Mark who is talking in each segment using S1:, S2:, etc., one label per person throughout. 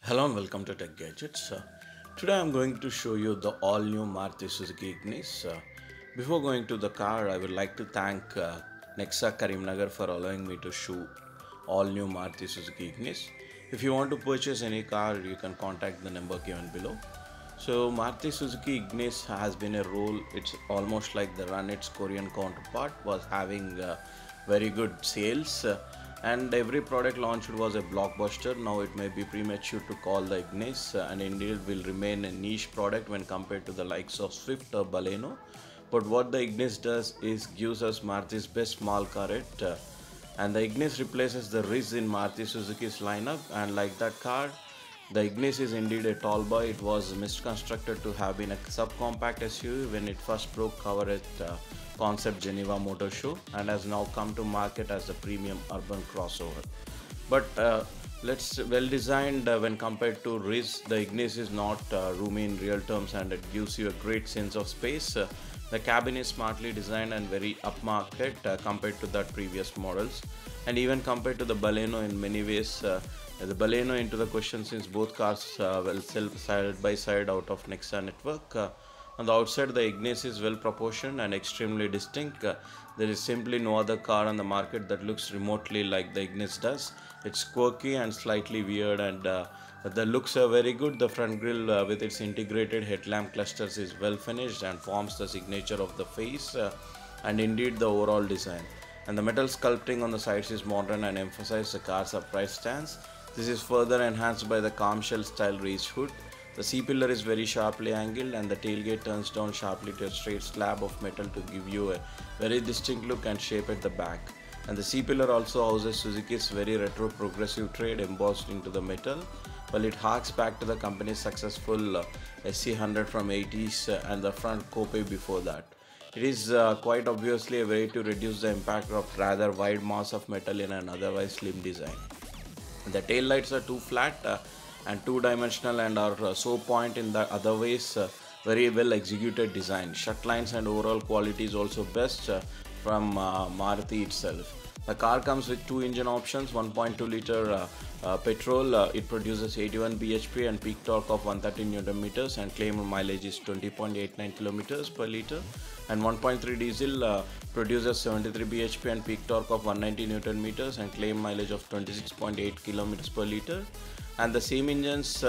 S1: Hello and welcome to Tech Gadgets. Today I'm going to show you the all-new Maruti Suzuki Ignis. Before going to the car, I would like to thank Nexa Karimnagar for allowing me to show all-new Maruti Suzuki Ignis. If you want to purchase any car, you can contact the number given below. So Maruti Suzuki Ignis has been a role. It's almost like the run its Korean counterpart was having very good sales. And every product launched was a blockbuster. Now it may be premature to call the Ignis, and indeed will remain a niche product when compared to the likes of Swift or Baleno. But what the Ignis does is gives us Maruti's best small car and the Ignis replaces the Riz in Maruti Suzuki's lineup, and like that car, the Ignis is indeed a tall boy. It was misconstructed to have been a subcompact SUV when it first broke cover at Concept Geneva Motor Show, and has now come to market as a premium urban crossover. But let's well designed when compared to Riz, the Ignis is not roomy in real terms, and it gives you a great sense of space. The cabin is smartly designed and very upmarket compared to that previous models, and even compared to the Baleno in many ways. The Baleno into the question since both cars will sell side by side out of Nexa network. On the outside, the Ignis is well proportioned and extremely distinct. There is simply no other car on the market that looks remotely like the Ignis does. It's quirky and slightly weird, and the looks are very good. The front grille with its integrated headlamp clusters is well finished and forms the signature of the face and indeed the overall design. And the metal sculpting on the sides is modern and emphasizes the car's upright stance. This is further enhanced by the calm shell style raised hood. The C-pillar is very sharply angled, and the tailgate turns down sharply to a straight slab of metal to give you a very distinct look and shape at the back. And the C-pillar also houses Suzuki's very retro progressive trade embossed into the metal, while it harks back to the company's successful SC100 from 80s and the front coupe before that. It is quite obviously a way to reduce the impact of rather wide mass of metal in an otherwise slim design. The tail lights are too flat and two-dimensional and are so point in the other ways. Very well executed design. Shut lines and overall quality is also best from Maruti itself. The car comes with two engine options, 1.2 liter petrol. It produces 81 bhp and peak torque of 130 Newton meters, and claimed mileage is 20.89 kilometers per liter. And 1.3 diesel produces 73 bhp and peak torque of 190 Newton meters, and claimed mileage of 26.8 kilometers per liter. And the same engines,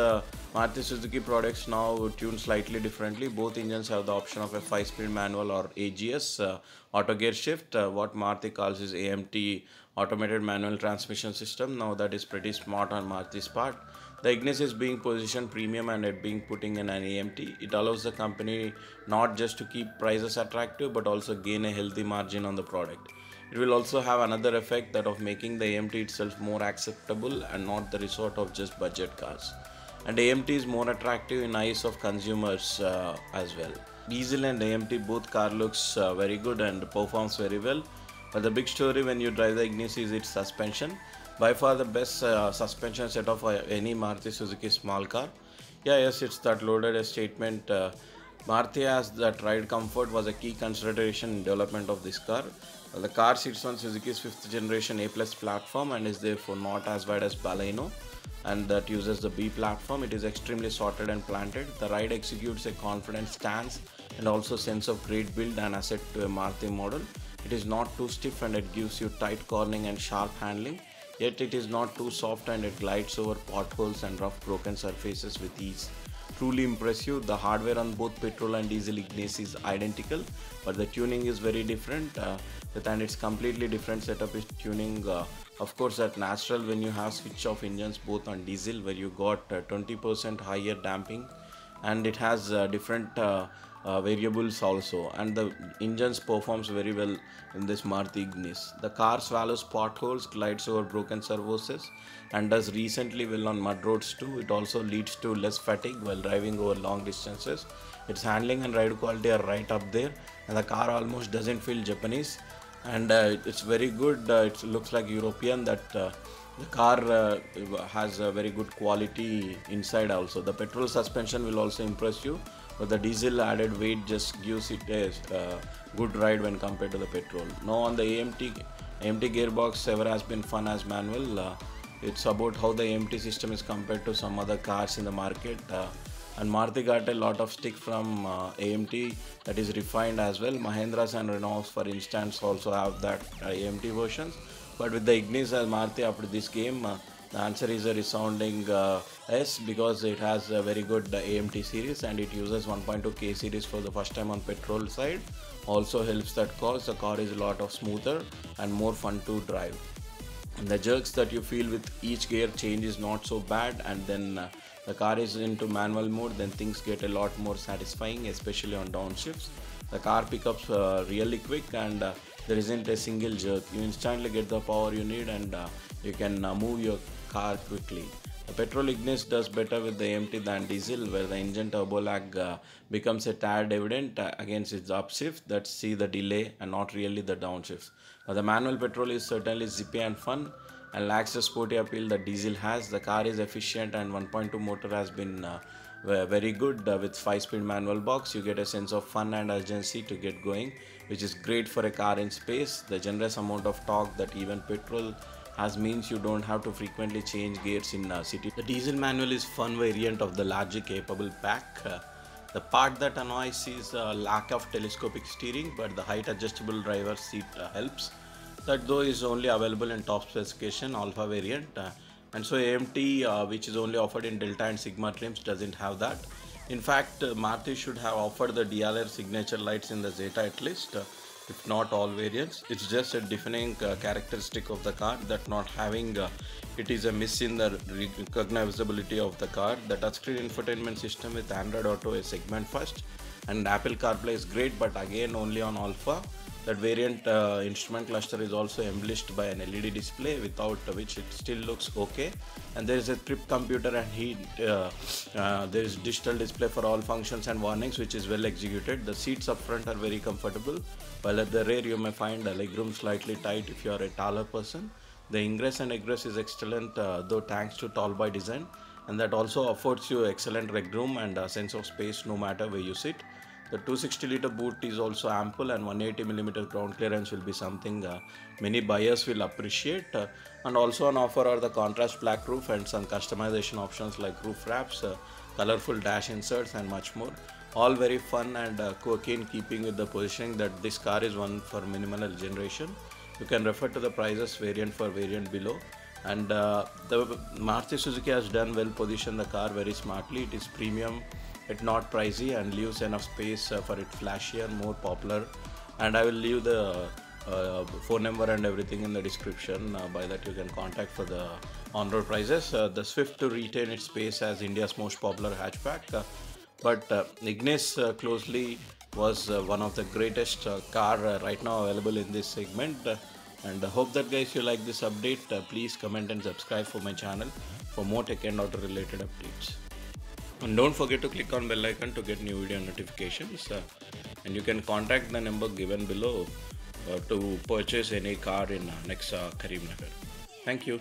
S1: Maruti Suzuki products now tuned slightly differently. Both engines have the option of a 5-speed manual or AGS auto gear shift, what Maruti calls is AMT, automated manual transmission system. Now that is pretty smart on Maruti's part. The Ignis is being positioned premium and it being putting in an AMT. It allows the company not just to keep prices attractive but also gain a healthy margin on the product. It will also have another effect, that of making the AMT itself more acceptable and not the resort of just budget cars. And AMT is more attractive in eyes of consumers as well. Diesel and AMT, both car looks very good and performs very well. But the big story when you drive the Ignis is its suspension. By far the best suspension set of any Maruti Suzuki small car. Yes, it's that loaded a statement. Maruti as that ride comfort was a key consideration in development of this car. The car sits on Suzuki's 5th generation A+ platform and is therefore not as wide as Baleno, and that uses the B platform. It is extremely sorted and planted. The ride executes a confident stance and also sense of great build and asset to a Maruti model. It is not too stiff and it gives you tight cornering and sharp handling. Yet it is not too soft and it glides over potholes and rough broken surfaces with ease. Truly impressive. The hardware on both petrol and diesel Ignis is identical, but the tuning is very different, and it's completely different setup is tuning. Of course, that natural when you have switch off engines both on diesel, where you got 20% higher damping, and it has different variables also, and the engines performs very well in this Maruti Ignis. The car swallows potholes, glides over broken surfaces, and does recently well on mud roads too. It also leads to less fatigue while driving over long distances. Its handling and ride quality are right up there, and the car almost doesn't feel Japanese, and it's very good. It looks like European. That the car has a very good quality inside also. The petrol suspension will also impress you, but the diesel added weight just gives it a good ride when compared to the petrol. Now on the AMT gearbox ever has been fun as manual. It's about how the AMT system is compared to some other cars in the market. And Maruti got a lot of stick from AMT, that is refined as well. Mahindras and Renaults, for instance, also have that AMT versions. But with the Ignis as Maruti after this game, the answer is a resounding yes, because it has a very good AMT series and it uses 1.2K series for the first time on petrol side. Also helps that cause the car is a lot of smoother and more fun to drive. And the jerks that you feel with each gear change is not so bad, and then the car is into manual mode, then things get a lot more satisfying, especially on downshifts. The car picks up really quick, and there isn't a single jerk. You instantly get the power you need, and you can move your car quickly. The petrol Ignis does better with the AMT than diesel, where the engine turbo lag becomes a tad evident against its upshift that see the delay and not really the downshifts. The manual petrol is certainly zippy and fun and lacks the sporty appeal that diesel has. The car is efficient, and 1.2 motor has been very good with 5-speed manual box. You get a sense of fun and urgency to get going, which is great for a car in space. The generous amount of torque that even petrol has means you don't have to frequently change gears in city. The diesel manual is fun variant of the largely capable pack. The part that annoys is lack of telescopic steering, but the height adjustable driver seat helps. That though is only available in top specification Alpha variant, and so AMT, which is only offered in Delta and Sigma trims, doesn't have that. In fact, Maruti should have offered the DLR signature lights in the Zeta at least, if not all variants. It's just a defining characteristic of the car that not having it is a miss in the recognizability of the car. The touchscreen infotainment system with Android Auto is segment first, and Apple CarPlay is great, but again only on Alpha. That variant instrument cluster is also embellished by an LED display, without which it still looks okay. And there is a trip computer and heat. There is digital display for all functions and warnings, which is well executed. The seats up front are very comfortable, while at the rear you may find the legroom slightly tight if you are a taller person. The ingress and egress is excellent, though thanks to tall by design, and that also affords you excellent legroom and a sense of space no matter where you sit. The 260-liter boot is also ample, and 180mm ground clearance will be something many buyers will appreciate. And also on offer are the contrast black roof and some customization options like roof wraps, colorful dash inserts, and much more. All very fun and quirky in keeping with the positioning that this car is one for minimal generation. You can refer to the prices variant for variant below. And the Maruti Suzuki has done well position the car very smartly. It is premium, it's not pricey, and leaves enough space for it flashier, more popular. And I will leave the phone number and everything in the description. By that you can contact for the on-road prices. The Swift to retain its space as India's most popular hatchback, but Ignis closely was one of the greatest car right now available in this segment. And I hope that guys you like this update. Please comment and subscribe for my channel for more tech and auto related updates. And don't forget to click on bell icon to get new video notifications. And you can contact the number given below to purchase any car in next Karimnagar. Thank you.